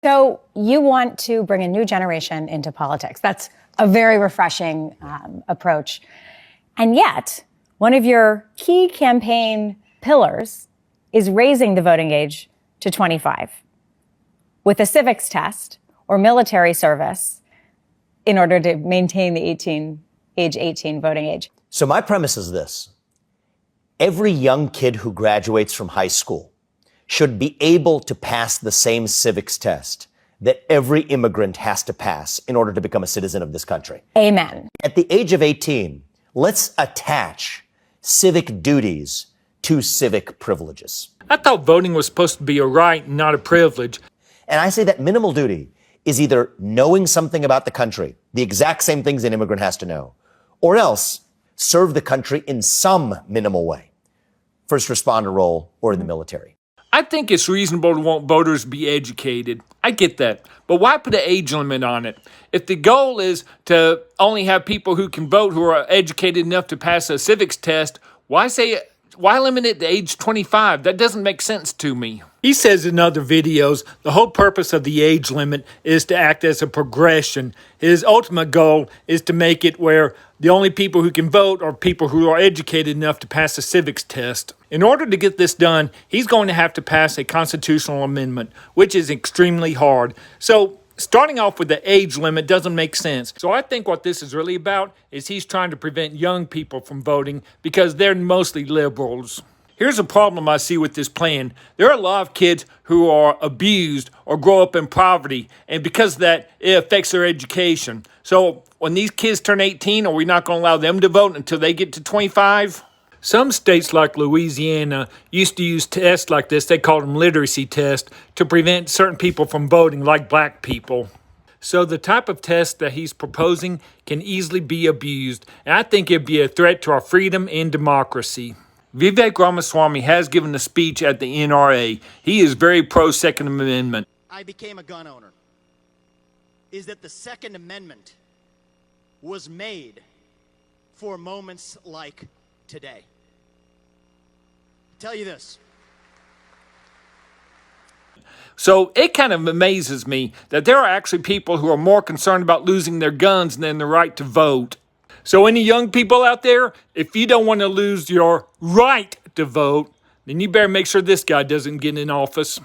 So you want to bring a new generation into politics. That's a very refreshing approach. And yet, one of your key campaign pillars is raising the voting age to 25 with a civics test or military service in order to maintain the age 18 voting age. So my premise is this. Every young kid who graduates from high school should be able to pass the same civics test that every immigrant has to pass in order to become a citizen of this country. Amen. At the age of 18, let's attach civic duties to civic privileges. I thought voting was supposed to be a right, not a privilege. And I say that minimal duty is either knowing something about the country, the exact same things an immigrant has to know, or else serve the country in some minimal way, first responder role or in the military. I think it's reasonable to want voters to be educated. I get that. But why put an age limit on it? If the goal is to only have people who can vote who are educated enough to pass a civics test, why limit it to age 25? That doesn't make sense to me. He says in other videos, the whole purpose of the age limit is to act as a progression. His ultimate goal is to make it where the only people who can vote are people who are educated enough to pass a civics test. In order to get this done, he's going to have to pass a constitutional amendment, which is extremely hard. So starting off with the age limit doesn't make sense. So I think what this is really about is he's trying to prevent young people from voting because they're mostly liberals. Here's a problem I see with this plan. There are a lot of kids who are abused or grow up in poverty, and because of that, it affects their education. So when these kids turn 18, are we not going to allow them to vote until they get to 25? Some states like Louisiana used to use tests like this, they called them literacy tests, to prevent certain people from voting, like black people. So the type of test that he's proposing can easily be abused, and I think it'd be a threat to our freedom and democracy. Vivek Ramaswamy has given a speech at the NRA. He is very pro-Second Amendment. I became a gun owner is that the Second Amendment was made for moments like today. Tell you this. So it kind of amazes me that there are actually people who are more concerned about losing their guns than the right to vote. So any young people out there, if you don't want to lose your right to vote, then you better make sure this guy doesn't get in office.